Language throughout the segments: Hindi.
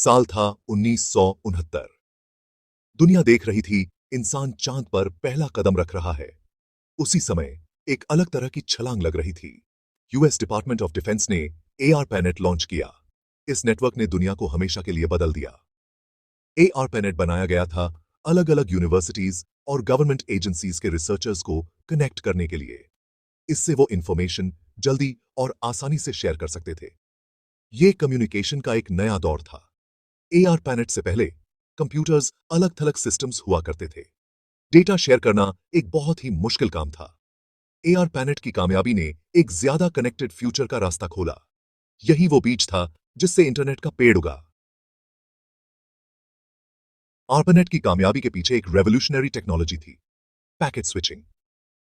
साल था 1969। दुनिया देख रही थी इंसान चांद पर पहला कदम रख रहा है। उसी समय एक अलग तरह की छलांग लग रही थी। यूएस डिपार्टमेंट ऑफ डिफेंस ने ARPANET लॉन्च किया। इस नेटवर्क ने दुनिया को हमेशा के लिए बदल दिया। ARPANET बनाया गया था अलग अलग यूनिवर्सिटीज और गवर्नमेंट एजेंसीज के रिसर्चर्स को कनेक्ट करने के लिए। इससे वो इंफॉर्मेशन जल्दी और आसानी से शेयर कर सकते थे। ये कम्युनिकेशन का एक नया दौर था। ARPANET से पहले कंप्यूटर्स अलग थलग सिस्टम्स हुआ करते थे। डेटा शेयर करना एक बहुत ही मुश्किल काम था। ARPANET की कामयाबी ने एक ज्यादा कनेक्टेड फ्यूचर का रास्ता खोला। यही वो बीज था जिससे इंटरनेट का पेड़ उगा। ARPANET की कामयाबी के पीछे एक रेवोल्यूशनरी टेक्नोलॉजी थी, पैकेट स्विचिंग।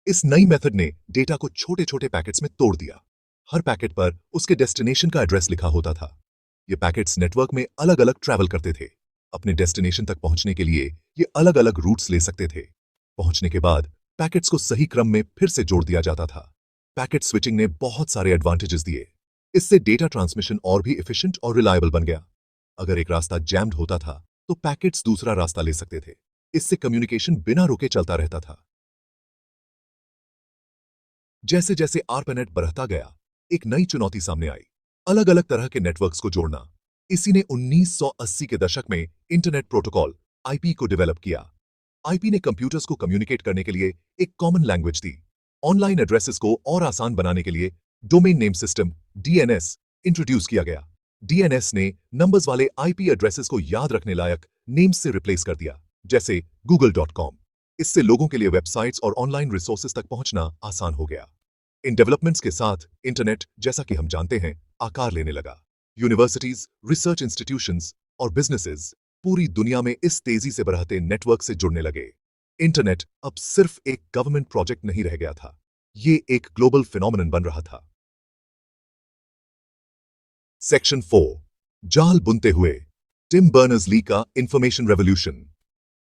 इस नई मेथड ने डेटा को छोटे छोटे पैकेट्स में तोड़ दिया। हर पैकेट पर उसके डेस्टिनेशन का एड्रेस लिखा होता था। ये पैकेट्स नेटवर्क में अलग अलग ट्रैवल करते थे। अपने डेस्टिनेशन तक पहुंचने के लिए ये अलग अलग रूट्स ले सकते थे। पहुंचने के बाद पैकेट्स को सही क्रम में फिर से जोड़ दिया जाता था। पैकेट स्विचिंग ने बहुत सारे एडवांटेजेस दिए। इससे डेटा ट्रांसमिशन और भी एफिशिएंट और रिलायबल बन गया। अगर एक रास्ता जैम्ड होता था तो पैकेट्स दूसरा रास्ता ले सकते थे। इससे कम्युनिकेशन बिना रुके चलता रहता था। जैसे जैसे ARPANET बढ़ता गया, एक नई चुनौती सामने आई, अलग अलग तरह के नेटवर्क्स को जोड़ना। इसी ने 1980 के दशक में इंटरनेट प्रोटोकॉल IP को डेवलप किया। IP ने कंप्यूटर्स को कम्युनिकेट करने के लिए एक कॉमन लैंग्वेज दी। ऑनलाइन एड्रेसेस को और आसान बनाने के लिए domain name system DNS introduce किया गया। DNS ने नंबर्स वाले IP एड्रेसेस को याद रखने लायक नेम्स से रिप्लेस कर दिया, जैसे google.com। इससे लोगों के लिए वेबसाइट्स और ऑनलाइन रिसोर्सेज तक पहुंचना आसान हो गया। इन डेवलपमेंट्स के साथ इंटरनेट, जैसा कि हम जानते हैं, आकार लेने लगा। यूनिवर्सिटीज, रिसर्च इंस्टीट्यूशंस और बिजनेसेस पूरी दुनिया में इस तेजी से बढ़ते नेटवर्क से जुड़ने लगे। इंटरनेट अब सिर्फ एक गवर्नमेंट प्रोजेक्ट नहीं रह गया था, ये एक ग्लोबल फिनोमेनन बन रहा था। सेक्शन 4, जाल बुनते हुए, टिम बर्नर्स-ली का इंफॉर्मेशन रेवोल्यूशन।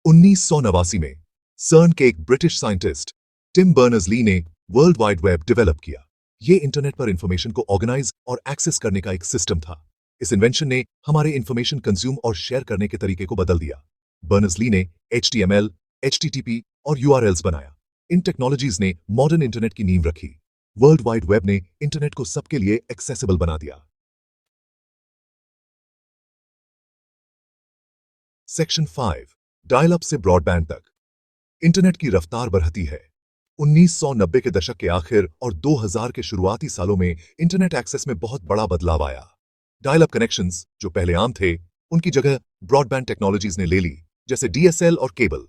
1989 में सर्न के एक ब्रिटिश साइंटिस्ट टिम बर्नर्स-ली ने वर्ल्ड वाइड वेब डेवलप किया। ये इंटरनेट पर इंफॉर्मेशन को ऑर्गेनाइज और एक्सेस करने का एक सिस्टम था। इस इन्वेंशन ने हमारे इंफॉर्मेशन कंज्यूम और शेयर करने के तरीके को बदल दिया। बर्नर्स-ली ने HTML, HTTP और URLs बनाया। इन टेक्नोलॉजीज ने मॉडर्न इंटरनेट की नींव रखी। वर्ल्ड वाइड वेब ने इंटरनेट को सबके लिए एक्सेसिबल बना दिया। सेक्शन 5, डायल अप से ब्रॉडबैंड तक। इंटरनेट की रफ्तार बढ़ती है। 1990 के दशक के आखिर और 2000 के शुरुआती सालों में इंटरनेट एक्सेस में बहुत बड़ा बदलाव आया। डायल अप कनेक्शंस जो पहले आम थे, उनकी जगह ब्रॉडबैंड टेक्नोलॉजीज ने ले ली, जैसे DSL और केबल।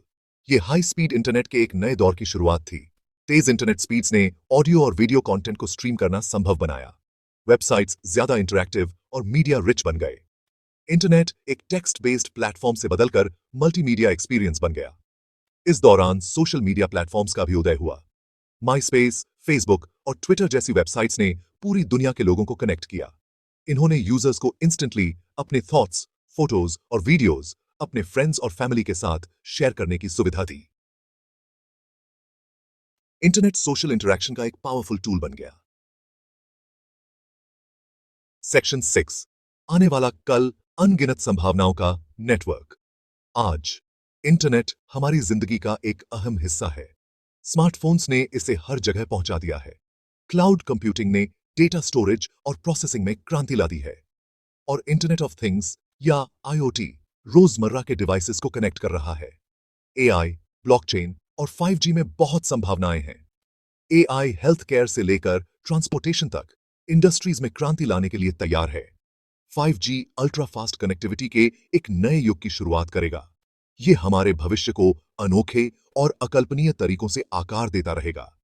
ये हाई स्पीड इंटरनेट के एक नए दौर की शुरुआत थी। तेज इंटरनेट स्पीड्स ने ऑडियो और वीडियो कंटेंट को स्ट्रीम करना संभव बनाया। वेबसाइट्स ज्यादा इंटरैक्टिव और मीडिया रिच बन गए। इंटरनेट एक टेक्स्ट बेस्ड प्लेटफॉर्म से बदलकर मल्टीमीडिया एक्सपीरियंस बन गया। इस दौरान सोशल मीडिया प्लेटफॉर्म्स का भी उदय हुआ। माईस्पेस, फेसबुक और ट्विटर जैसी वेबसाइट्स ने पूरी दुनिया के लोगों को कनेक्ट किया। इन्होंने यूजर्स को इंस्टेंटली अपने थॉट्स, फोटोज और वीडियोज अपने फ्रेंड्स और फैमिली के साथ शेयर करने की सुविधा दी। इंटरनेट सोशल इंटरैक्शन का एक पावरफुल टूल बन गया। सेक्शन 6, आने वाला कल, अनगिनत संभावनाओं का नेटवर्क। आज इंटरनेट हमारी जिंदगी का एक अहम हिस्सा है। स्मार्टफोन्स ने इसे हर जगह पहुंचा दिया है। क्लाउड कंप्यूटिंग ने डेटा स्टोरेज और प्रोसेसिंग में क्रांति ला दी है। और इंटरनेट ऑफ थिंग्स या IoT रोजमर्रा के डिवाइसेस को कनेक्ट कर रहा है। AI, ब्लॉकचेन और 5G में बहुत संभावनाएं हैं। AI हेल्थ केयर से लेकर ट्रांसपोर्टेशन तक इंडस्ट्रीज में क्रांति लाने के लिए तैयार है। 5G अल्ट्रा फास्ट कनेक्टिविटी के एक नए युग की शुरुआत करेगा। ये हमारे भविष्य को अनोखे और अकल्पनीय तरीकों से आकार देता रहेगा।